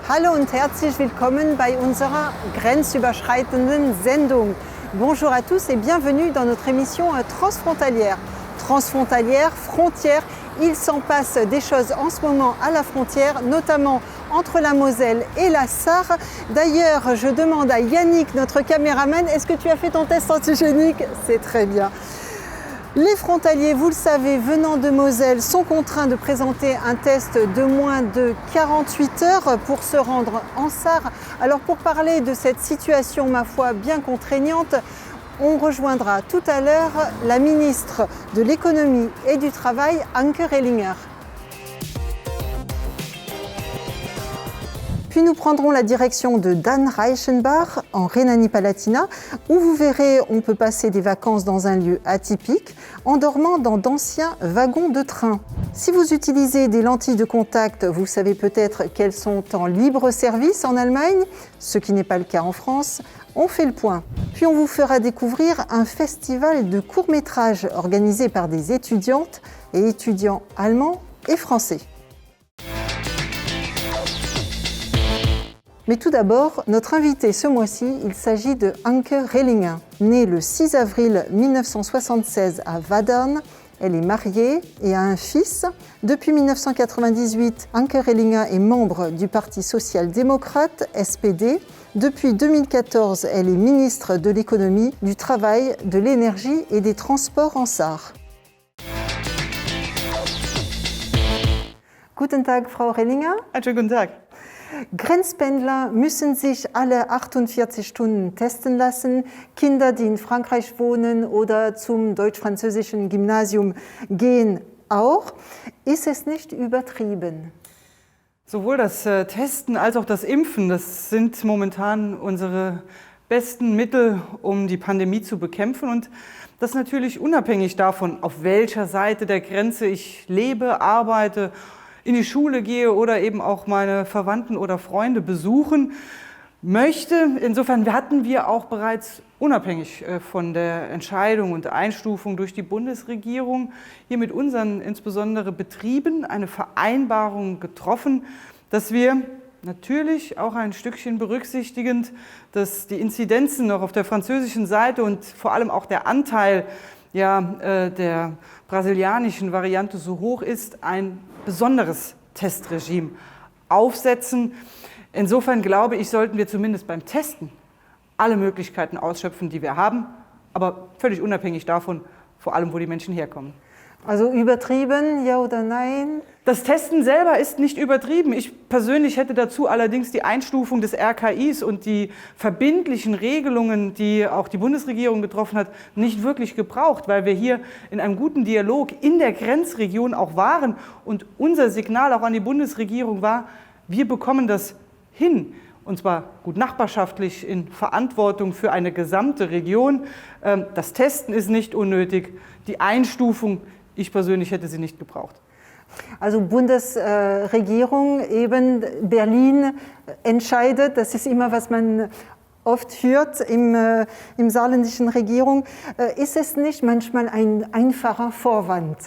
Hallo und herzlich willkommen bei unserer grenzüberschreitenden Sendung. Bonjour à tous et bienvenue dans notre émission transfrontalière. Transfrontalière, frontière, il s'en passe des choses en ce moment à la frontière, notamment entre la Moselle et la Sarre. D'ailleurs, je demande à Yannick, notre caméraman, est-ce que tu as fait ton test antigénique? C'est très bien. Les frontaliers, vous le savez, venant de Moselle, sont contraints de présenter un test de moins de 48 heures pour se rendre en Sarre. Alors pour parler de cette situation, ma foi, bien contraignante, on rejoindra tout à l'heure la ministre de l'économie et du travail, Anke Rehlinger. Puis nous prendrons la direction de Dannreichenbach en Rhénanie-Palatinat, où vous verrez, on peut passer des vacances dans un lieu atypique, en dormant dans d'anciens wagons de train. Si vous utilisez des lentilles de contact, vous savez peut-être qu'elles sont en libre service en Allemagne, ce qui n'est pas le cas en France. On fait le point. Puis on vous fera découvrir un festival de courts-métrages organisé par des étudiantes et étudiants allemands et français. Mais tout d'abord, notre invité ce mois-ci, il s'agit de Anke Rehlinger. Née le 6 avril 1976 à Wadern, elle est mariée et a un fils. Depuis 1998, Anke Rehlinger est membre du Parti social-démocrate, SPD. Depuis 2014, elle est ministre de l'économie, du travail, de l'énergie et des transports en Sarre. Guten Tag, Frau Rehlinger. Schönen guten Tag. Grenzpendler müssen sich alle 48 Stunden testen lassen. Kinder, die in Frankreich wohnen oder zum deutsch-französischen Gymnasium gehen, auch. Ist es nicht übertrieben? Sowohl das Testen als auch das Impfen, das sind momentan unsere besten Mittel, um die Pandemie zu bekämpfen. Und das natürlich unabhängig davon, auf welcher Seite der Grenze ich lebe, arbeite, in die Schule gehe oder eben auch meine Verwandten oder Freunde besuchen möchte. Insofern hatten wir auch bereits unabhängig von der Entscheidung und Einstufung durch die Bundesregierung hier mit unseren insbesondere Betrieben eine Vereinbarung getroffen, dass wir natürlich auch ein Stückchen berücksichtigend, dass die Inzidenzen noch auf der französischen Seite und vor allem auch der Anteil der brasilianischen Variante so hoch ist, ein besonderes Testregime aufsetzen. Insofern glaube ich, sollten wir zumindest beim Testen alle Möglichkeiten ausschöpfen, die wir haben, aber völlig unabhängig davon, vor allem, wo die Menschen herkommen. Also übertrieben, ja oder nein? Das Testen selber ist nicht übertrieben. Ich persönlich hätte dazu allerdings die Einstufung des RKIs und die verbindlichen Regelungen, die auch die Bundesregierung getroffen hat, nicht wirklich gebraucht, weil wir hier in einem guten Dialog in der Grenzregion auch waren und unser Signal auch an die Bundesregierung war, wir bekommen das hin. Und zwar gut nachbarschaftlich in Verantwortung für eine gesamte Region. Das Testen ist nicht unnötig, die Einstufung, ich persönlich hätte sie nicht gebraucht. Also Bundesregierung, eben Berlin entscheidet, das ist immer, was man oft hört im saarländischen Regierung. Ist es nicht manchmal ein einfacher Vorwand?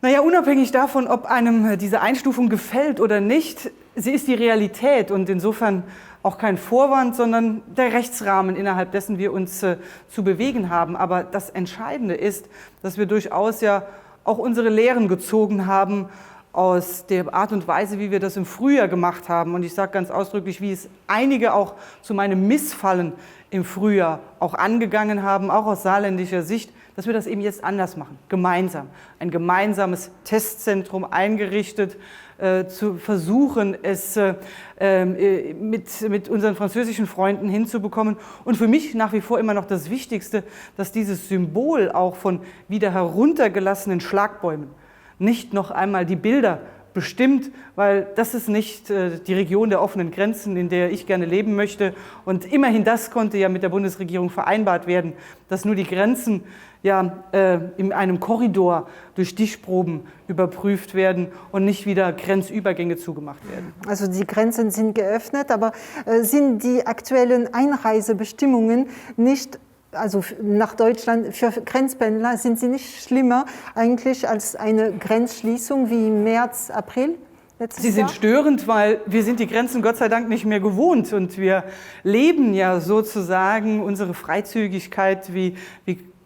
Naja, unabhängig davon, ob einem diese Einstufung gefällt oder nicht, sie ist die Realität und insofern auch kein Vorwand, sondern der Rechtsrahmen, innerhalb dessen wir uns zu bewegen haben. Aber das Entscheidende ist, dass wir durchaus ja auch unsere Lehren gezogen haben aus der Art und Weise, wie wir das im Frühjahr gemacht haben. Und ich sage ganz ausdrücklich, wie es einige auch zu meinem Missfallen im Frühjahr auch angegangen haben, auch aus saarländischer Sicht, dass wir das eben jetzt anders machen, gemeinsam. Ein gemeinsames Testzentrum eingerichtet, zu versuchen, es mit unseren französischen Freunden hinzubekommen. Und für mich nach wie vor immer noch das Wichtigste, dass dieses Symbol auch von wieder heruntergelassenen Schlagbäumen nicht noch einmal die Bilder bestimmt, weil das ist nicht die Region der offenen Grenzen, in der ich gerne leben möchte. Und immerhin das konnte ja mit der Bundesregierung vereinbart werden, dass nur die Grenzen in einem Korridor durch Stichproben überprüft werden und nicht wieder Grenzübergänge zugemacht werden. Also die Grenzen sind geöffnet, aber sind die aktuellen Einreisebestimmungen nicht, also nach Deutschland, für Grenzpendler, sind sie nicht schlimmer eigentlich als eine Grenzschließung wie im März, April? Sie sind störend, weil wir sind die Grenzen Gott sei Dank nicht mehr gewohnt und wir leben ja sozusagen unsere Freizügigkeit wie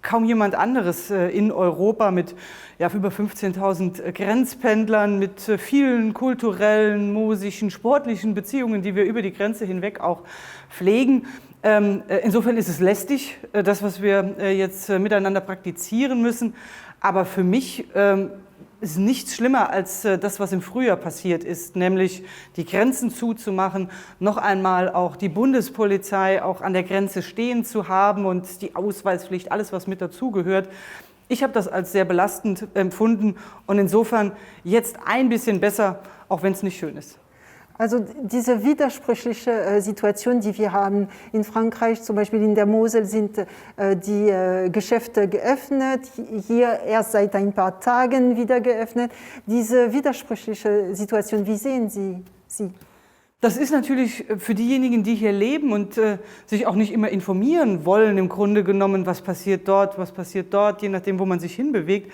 kaum jemand anderes in Europa mit über 15.000 Grenzpendlern, mit vielen kulturellen, musischen, sportlichen Beziehungen, die wir über die Grenze hinweg auch pflegen. Insofern ist es lästig, das, was wir jetzt miteinander praktizieren müssen. Aber für mich ist nichts schlimmer als das, was im Frühjahr passiert ist, nämlich die Grenzen zuzumachen, noch einmal auch die Bundespolizei auch an der Grenze stehen zu haben und die Ausweispflicht, alles, was mit dazugehört. Ich habe das als sehr belastend empfunden und insofern jetzt ein bisschen besser, auch wenn es nicht schön ist. Also diese widersprüchliche Situation, die wir haben in Frankreich, zum Beispiel in der Mosel sind die Geschäfte geöffnet, hier erst seit ein paar Tagen wieder geöffnet. Diese widersprüchliche Situation, wie sehen Sie sie? Das ist natürlich für diejenigen, die hier leben und sich auch nicht immer informieren wollen, im Grunde genommen, was passiert dort, je nachdem, wo man sich hinbewegt,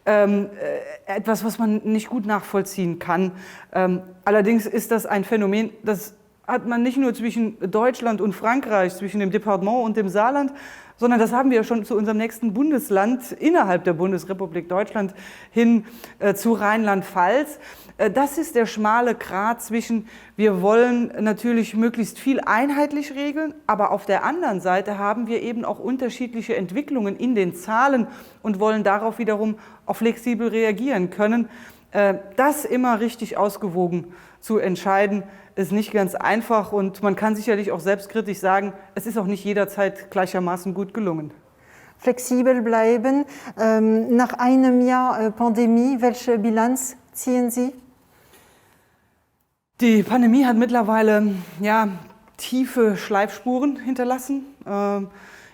etwas, was man nicht gut nachvollziehen kann. Allerdings ist das ein Phänomen, das hat man nicht nur zwischen Deutschland und Frankreich, zwischen dem Departement und dem Saarland, sondern das haben wir ja schon zu unserem nächsten Bundesland innerhalb der Bundesrepublik Deutschland hin zu Rheinland-Pfalz. Das ist der schmale Grat zwischen, wir wollen natürlich möglichst viel einheitlich regeln, aber auf der anderen Seite haben wir eben auch unterschiedliche Entwicklungen in den Zahlen und wollen darauf wiederum auch flexibel reagieren können. Das immer richtig ausgewogen zu entscheiden, ist nicht ganz einfach und man kann sicherlich auch selbstkritisch sagen, es ist auch nicht jederzeit gleichermaßen gut gelungen. Flexibel bleiben. Nach einem Jahr Pandemie, welche Bilanz ziehen Sie? Die Pandemie hat mittlerweile tiefe Schleifspuren hinterlassen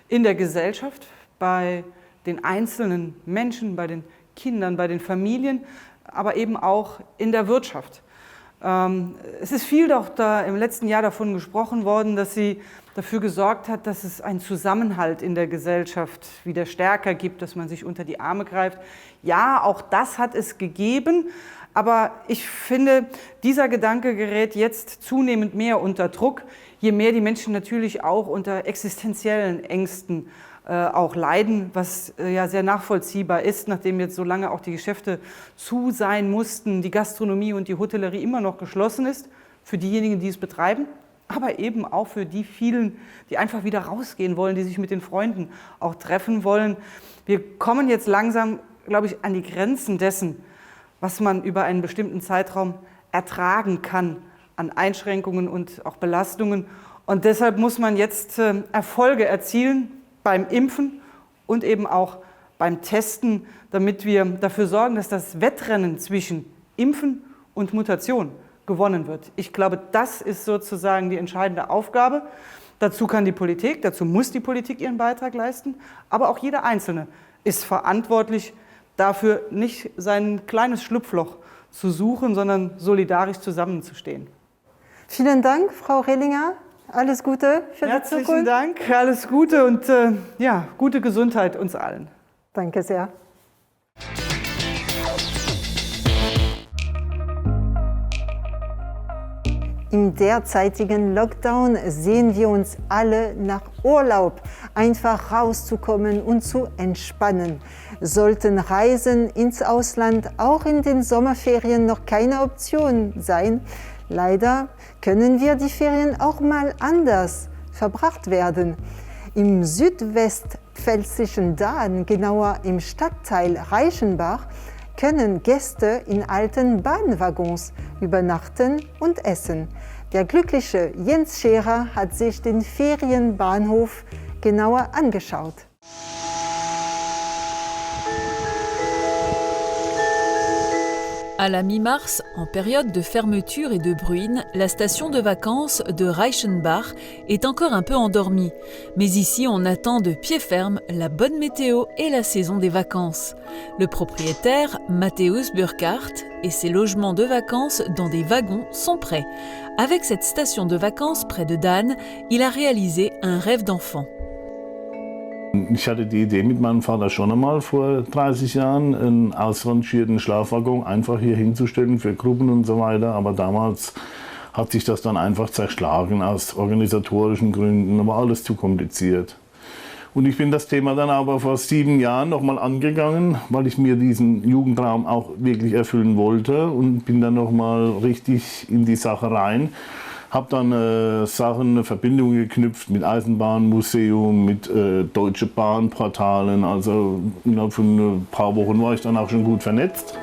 in der Gesellschaft, bei den einzelnen Menschen, bei den Kindern, bei den Familien, aber eben auch in der Wirtschaft. Es ist viel doch da im letzten Jahr davon gesprochen worden, dass sie dafür gesorgt hat, dass es einen Zusammenhalt in der Gesellschaft wieder stärker gibt, dass man sich unter die Arme greift. Ja, auch das hat es gegeben, aber ich finde, dieser Gedanke gerät jetzt zunehmend mehr unter Druck, je mehr die Menschen natürlich auch unter existenziellen Ängsten auch leiden, was ja sehr nachvollziehbar ist, nachdem jetzt so lange auch die Geschäfte zu sein mussten, die Gastronomie und die Hotellerie immer noch geschlossen ist, für diejenigen, die es betreiben, aber eben auch für die vielen, die einfach wieder rausgehen wollen, die sich mit den Freunden auch treffen wollen. Wir kommen jetzt langsam, glaube ich, an die Grenzen dessen, was man über einen bestimmten Zeitraum ertragen kann an Einschränkungen und auch Belastungen. Und deshalb muss man jetzt Erfolge erzielen beim Impfen und eben auch beim Testen, damit wir dafür sorgen, dass das Wettrennen zwischen Impfen und Mutation gewonnen wird. Ich glaube, das ist sozusagen die entscheidende Aufgabe. Dazu muss die Politik ihren Beitrag leisten, aber auch jeder Einzelne ist verantwortlich dafür, nicht sein kleines Schlupfloch zu suchen, sondern solidarisch zusammenzustehen. Vielen Dank, Frau Rehlinger. Alles Gute für die Zukunft. Herzlichen Dank, alles Gute und gute Gesundheit uns allen. Danke sehr. Im derzeitigen Lockdown sehen wir uns alle nach Urlaub, einfach rauszukommen und zu entspannen. Sollten Reisen ins Ausland auch in den Sommerferien noch keine Option sein, leider können wir die Ferien auch mal anders verbracht werden. Im südwestpfälzischen Dahn, genauer im Stadtteil Reichenbach, können Gäste in alten Bahnwaggons übernachten und essen. Der glückliche Jens Scherer hat sich den Ferienbahnhof genauer angeschaut. À la mi-mars, en période de fermeture et de bruine, la station de vacances de Reichenbach est encore un peu endormie. Mais ici, on attend de pied ferme la bonne météo et la saison des vacances. Le propriétaire, Matthäus Burkhardt, et ses logements de vacances dans des wagons sont prêts. Avec cette station de vacances près de Dahn, il a réalisé un rêve d'enfant. Ich hatte die Idee mit meinem Vater schon einmal vor 30 Jahren, einen ausrangierten Schlafwaggon einfach hier hinzustellen für Gruppen und so weiter. Aber damals hat sich das dann einfach zerschlagen aus organisatorischen Gründen, war alles zu kompliziert. Und ich bin das Thema dann aber vor 7 Jahren nochmal angegangen, weil ich mir diesen Jugendraum auch wirklich erfüllen wollte und bin dann nochmal richtig in die Sache rein. Habe dann eine Verbindung geknüpft mit Eisenbahnmuseum, mit Deutsche Bahnportalen. Also innerhalb von ein paar Wochen war ich dann auch schon gut vernetzt.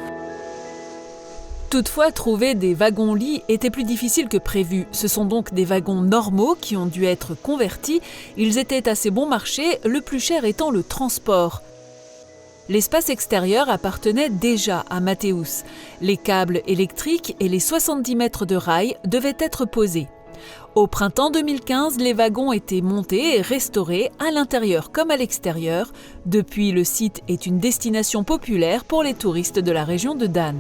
Toutefois, trouver des wagons-lits était plus difficile que prévu. Ce sont donc des wagons normaux qui ont dû être convertis. Ils étaient assez bon marché, le plus cher étant le transport. L'espace extérieur appartenait déjà à Matthäus. Les câbles électriques et les 70 mètres de rails devaient être posés. Au printemps 2015, les wagons étaient montés et restaurés à l'intérieur comme à l'extérieur. Depuis, le site est une destination populaire pour les touristes de la région de Dan.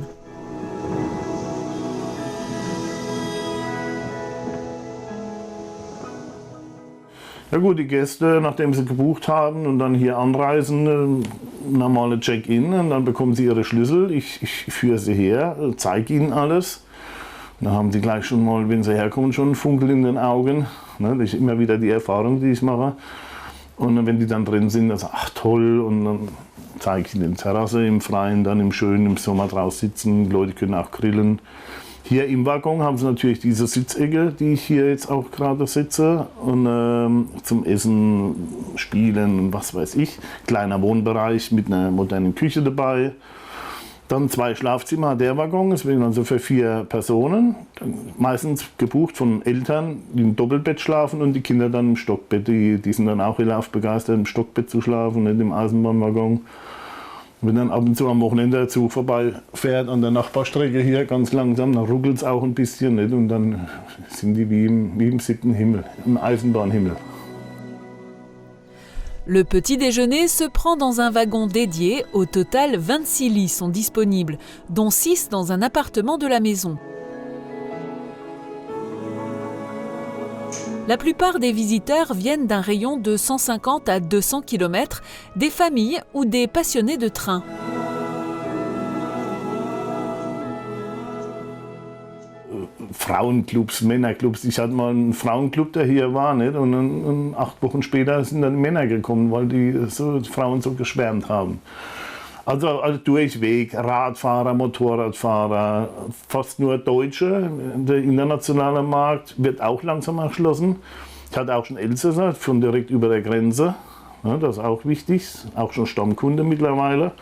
Ja gut, die Gäste, nachdem sie gebucht haben und dann hier anreisen, normale Check-in, und dann bekommen sie ihre Schlüssel. Ich führe sie her, zeige ihnen alles. Dann haben sie gleich schon mal, wenn sie herkommen, schon einen Funkel in den Augen. Das ist immer wieder die Erfahrung, die ich mache. Und wenn die dann drin sind, dann sagen, ach toll, und dann zeige ich ihnen die Terrasse im Freien, dann im Schönen, im Sommer draußen sitzen. Die Leute können auch grillen. Hier im Waggon haben sie natürlich diese Sitzecke, die ich hier jetzt auch gerade sitze, und zum Essen, Spielen und was weiß ich. Kleiner Wohnbereich mit einer modernen Küche dabei. Dann 2 Schlafzimmer, der Waggon, deswegen also für 4 Personen. Meistens gebucht von Eltern, die im Doppelbett schlafen, und die Kinder dann im Stockbett. Die sind dann auch relativ begeistert, im Stockbett zu schlafen, nicht im Eisenbahnwaggon. Wenn dann ab und zu am Wochenende der Zug vorbeifährt an der Nachbarstrecke hier ganz langsam, dann ruckelt es auch ein bisschen, nicht? Und dann sind die wie im 7. Himmel, im Eisenbahnhimmel. Le petit déjeuner se prend dans un wagon dédié. Au total, 26 lits sont disponibles, dont 6 dans un appartement de la maison. La plupart des visiteurs viennent d'un rayon de 150 à 200 km, des familles ou des passionnés de train. Frauenclubs, Männerclubs. Ich hatte mal einen Frauenclub, der hier war, nicht? Und 8 Wochen später sind dann Männer gekommen, weil die Frauen so geschwärmt haben. Also durchweg, Radfahrer, Motorradfahrer, fast nur Deutsche. Der internationale Markt wird auch langsam erschlossen. Ich hatte auch schon Elsässer, schon direkt über der Grenze. Ja, das ist auch wichtig, auch schon Stammkunde mittlerweile.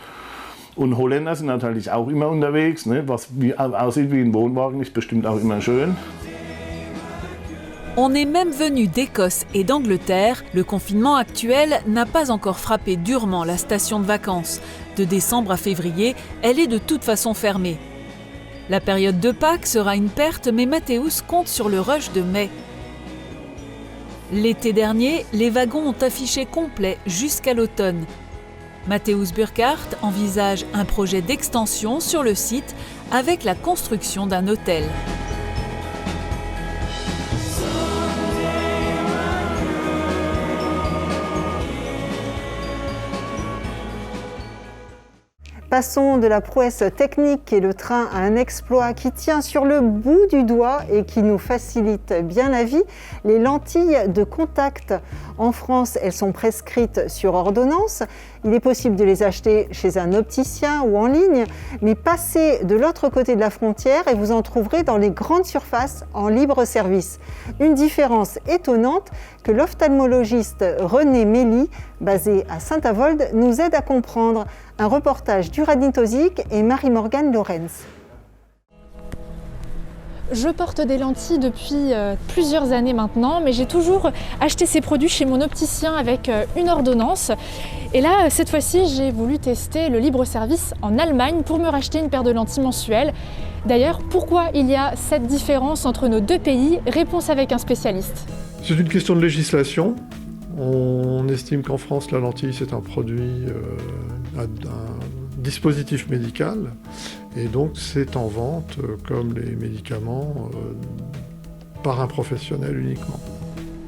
Und Holländer sind natürlich auch immer unterwegs. Ne? Was aussieht wie ein Wohnwagen, ist bestimmt auch immer schön. On est même venu d'Écosse et d'Angleterre. Le confinement actuel n'a pas encore frappé durement la station de vacances. De décembre à février, elle est de toute façon fermée. La période de Pâques sera une perte, mais Matthäus compte sur le rush de mai. L'été dernier, les wagons ont affiché complet jusqu'à l'automne. Matthäus Burkhardt envisage un projet d'extension sur le site avec la construction d'un hôtel. Passons de la prouesse technique et le train à un exploit qui tient sur le bout du doigt et qui nous facilite bien la vie, les lentilles de contact. En France, elles sont prescrites sur ordonnance. Il est possible de les acheter chez un opticien ou en ligne, mais passez de l'autre côté de la frontière et vous en trouverez dans les grandes surfaces en libre service. Une différence étonnante que l'ophtalmologiste René Mély, basé à Saint-Avold, nous aide à comprendre. Un reportage d'Uradine Tozik et Marie-Morgane Lorenz. Je porte des lentilles depuis plusieurs années maintenant, mais j'ai toujours acheté ces produits chez mon opticien avec une ordonnance. Et là, cette fois-ci, j'ai voulu tester le libre-service en Allemagne pour me racheter une paire de lentilles mensuelles. D'ailleurs, pourquoi il y a cette différence entre nos deux pays? Réponse avec un spécialiste. C'est une question de législation. On estime qu'en France, la lentille, c'est un produit, un dispositif médical, et donc c'est en vente, comme les médicaments, par un professionnel uniquement.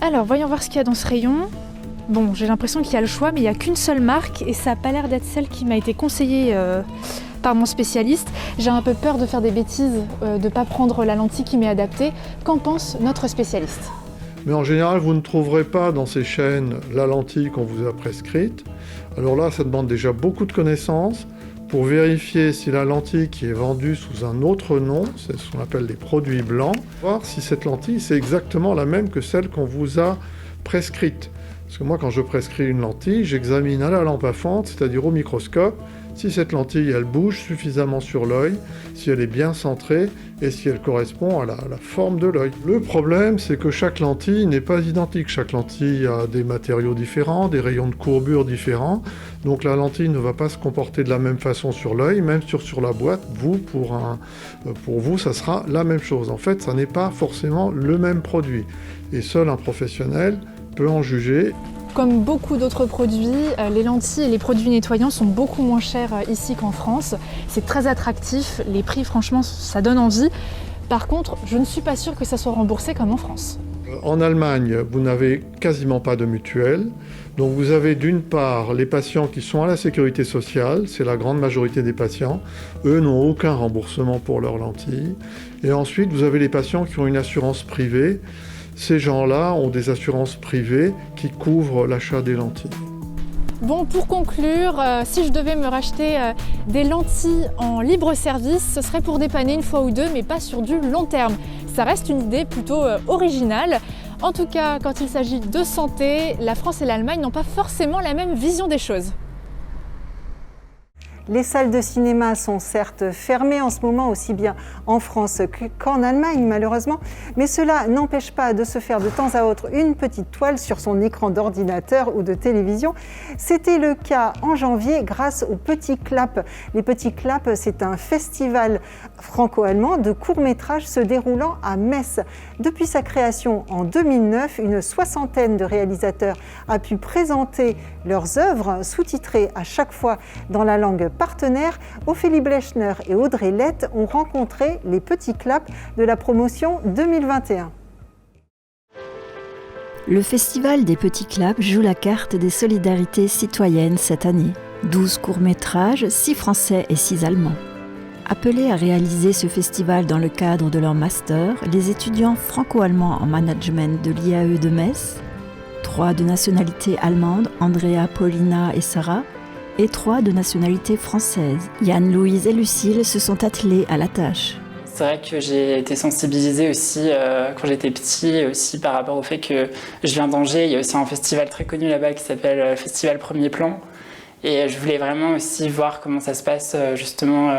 Alors, voyons voir ce qu'il y a dans ce rayon. Bon, j'ai l'impression qu'il y a le choix, mais il n'y a qu'une seule marque et ça n'a pas l'air d'être celle qui m'a été conseillée par mon spécialiste. J'ai un peu peur de faire des bêtises, de ne pas prendre la lentille qui m'est adaptée. Qu'en pense notre spécialiste? Mais en général, vous ne trouverez pas dans ces chaînes la lentille qu'on vous a prescrite. Alors là, ça demande déjà beaucoup de connaissances pour vérifier si la lentille qui est vendue sous un autre nom, c'est ce qu'on appelle des produits blancs, voir si cette lentille c'est exactement la même que celle qu'on vous a prescrite. Parce que moi, quand je prescris une lentille, j'examine à la lampe à fente, c'est-à-dire au microscope, si cette lentille, elle bouge suffisamment sur l'œil, si elle est bien centrée et si elle correspond à la forme de l'œil. Le problème, c'est que chaque lentille n'est pas identique. Chaque lentille a des matériaux différents, des rayons de courbure différents. Donc la lentille ne va pas se comporter de la même façon sur l'œil, même sur la boîte. Pour vous, ça sera la même chose. En fait, ça n'est pas forcément le même produit. Et seul un professionnel peut en juger. Comme beaucoup d'autres produits, les lentilles et les produits nettoyants sont beaucoup moins chers ici qu'en France. C'est très attractif, les prix franchement ça donne envie. Par contre, je ne suis pas sûre que ça soit remboursé comme en France. En Allemagne, vous n'avez quasiment pas de mutuelle. Donc vous avez d'une part les patients qui sont à la sécurité sociale, c'est la grande majorité des patients. Eux n'ont aucun remboursement pour leurs lentilles. Et ensuite, vous avez les patients qui ont une assurance privée. Ces gens-là ont des assurances privées qui couvrent l'achat des lentilles. Bon, pour conclure, si je devais me racheter des lentilles en libre service, ce serait pour dépanner une fois ou deux, mais pas sur du long terme. Ça reste une idée plutôt originale. En tout cas, quand il s'agit de santé, la France et l'Allemagne n'ont pas forcément la même vision des choses. Les salles de cinéma sont certes fermées en ce moment, aussi bien en France qu'en Allemagne malheureusement, mais cela n'empêche pas de se faire de temps à autre une petite toile sur son écran d'ordinateur ou de télévision. C'était le cas en janvier grâce aux Petits Claps. Les Petits Claps, c'est un festival franco-allemand de courts-métrages se déroulant à Metz. Depuis sa création en 2009, une soixantaine de réalisateurs a pu présenter leurs œuvres sous-titrées à chaque fois dans la langue partenaires. Ophélie Blechner et Audrey Lett ont rencontré les Petits Claps de la promotion 2021. Le Festival des Petits Claps joue la carte des solidarités citoyennes cette année. 12 courts-métrages, 6 français et 6 allemands. Appelés à réaliser ce festival dans le cadre de leur master, les étudiants franco-allemands en management de l'IAE de Metz, 3 de nationalité allemande, Andrea, Paulina et Sarah, et 3 de nationalité française. Yann, Louise et Lucille se sont attelés à la tâche. C'est vrai que j'ai été sensibilisée aussi quand j'étais petit, aussi par rapport au fait que je viens d'Angers. Il y a aussi un festival très connu là-bas qui s'appelle Festival Premier Plan. Et je voulais vraiment aussi voir comment ça se passe justement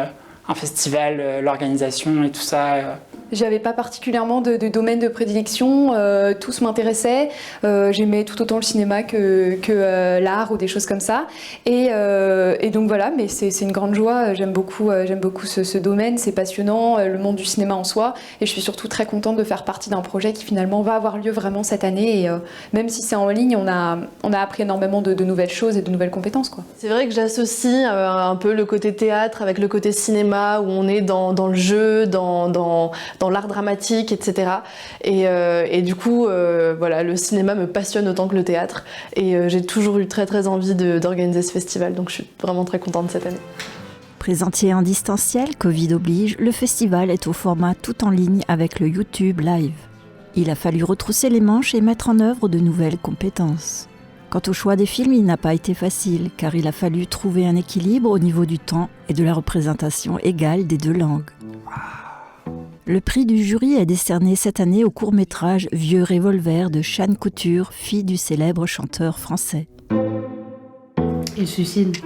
un festival, l'organisation et tout ça. J'avais pas particulièrement de domaine de prédilection, tous m'intéressaient. J'aimais tout autant le cinéma que l'art ou des choses comme ça. Et donc voilà, mais c'est une grande joie. J'aime beaucoup ce domaine, c'est passionnant, le monde du cinéma en soi. Et je suis surtout très contente de faire partie d'un projet qui finalement va avoir lieu vraiment cette année. Et même si c'est en ligne, on a appris énormément de nouvelles choses et de nouvelles compétences, quoi. C'est vrai que j'associe un peu le côté théâtre avec le côté cinéma, où on est dans le jeu, dans l'art dramatique, etc. Et du coup, voilà, le cinéma me passionne autant que le théâtre. Et j'ai toujours eu très très envie d'organiser ce festival, donc je suis vraiment très contente cette année. Présenté en distanciel, Covid oblige, le festival est au format tout en ligne avec le YouTube Live. Il a fallu retrousser les manches et mettre en œuvre de nouvelles compétences. Quant au choix des films, il n'a pas été facile, car il a fallu trouver un équilibre au niveau du temps et de la représentation égale des deux langues. Le prix du jury est décerné cette année au court-métrage Vieux Revolver de Chane Couture, fille du célèbre chanteur français. Il suicide.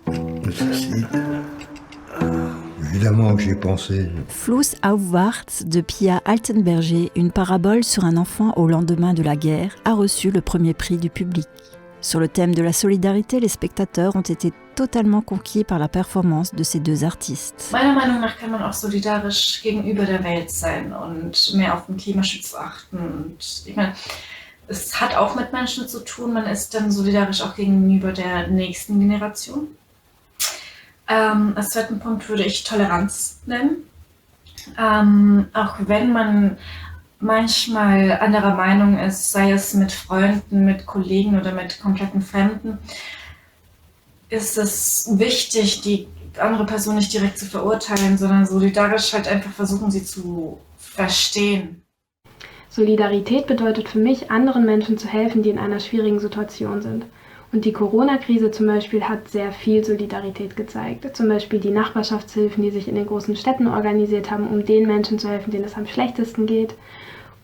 Le suicide. Évidemment que j'y ai pensé. Fluss aufwärts de Pia Altenberger, une parabole sur un enfant au lendemain de la guerre, a reçu le premier prix du public. Sur le thème de la solidarité, les spectateurs ont été totalement conquis par la performance de ces deux artistes. Meiner Meinung nach kann man auch solidarisch gegenüber der Welt sein und mehr auf den Klimaschutz achten. Und ich meine, es hat auch mit Menschen zu tun, man ist dann solidarisch auch gegenüber der nächsten Generation. Als zweiten Punkt würde ich Toleranz nennen. Auch wenn man manchmal anderer Meinung ist, sei es mit Freunden, mit Kollegen oder mit kompletten Fremden, ist es wichtig, die andere Person nicht direkt zu verurteilen, sondern solidarisch halt einfach versuchen, sie zu verstehen. Solidarität bedeutet für mich, anderen Menschen zu helfen, die in einer schwierigen Situation sind. Und die Corona-Krise zum Beispiel hat sehr viel Solidarität gezeigt. Zum Beispiel die Nachbarschaftshilfen, die sich in den großen Städten organisiert haben, um den Menschen zu helfen, denen es am schlechtesten geht.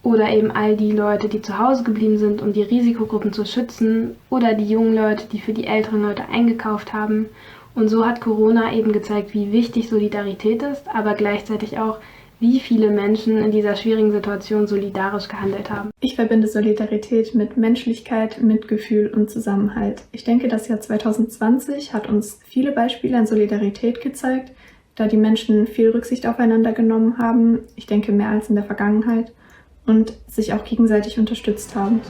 Oder eben all die Leute, die zu Hause geblieben sind, um die Risikogruppen zu schützen. Oder die jungen Leute, die für die älteren Leute eingekauft haben. Und so hat Corona eben gezeigt, wie wichtig Solidarität ist, aber gleichzeitig auch, wie viele Menschen in dieser schwierigen Situation solidarisch gehandelt haben. Ich verbinde Solidarität mit Menschlichkeit, Mitgefühl und Zusammenhalt. Ich denke, das Jahr 2020 hat uns viele Beispiele an Solidarität gezeigt, da die Menschen viel Rücksicht aufeinander genommen haben, ich denke mehr als in der Vergangenheit, und sich auch gegenseitig unterstützt haben.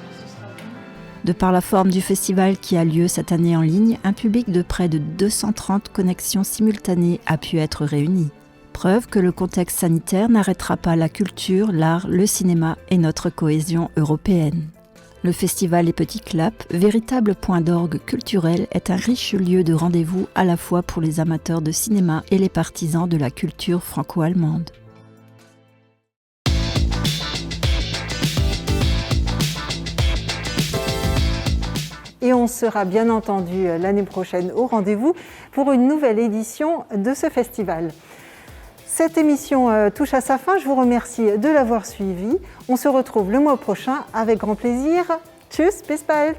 De par la forme du festival qui a lieu cette année en ligne, un public de près de 230 connexions simultanées a pu être réuni. Preuve que le contexte sanitaire n'arrêtera pas la culture, l'art, le cinéma et notre cohésion européenne. Le festival Les Petits Claps, véritable point d'orgue culturel, est un riche lieu de rendez-vous à la fois pour les amateurs de cinéma et les partisans de la culture franco-allemande. Et on sera bien entendu l'année prochaine au rendez-vous pour une nouvelle édition de ce festival. Cette émission touche à sa fin, je vous remercie de l'avoir suivie. On se retrouve le mois prochain avec grand plaisir. Tschüss, bis bald!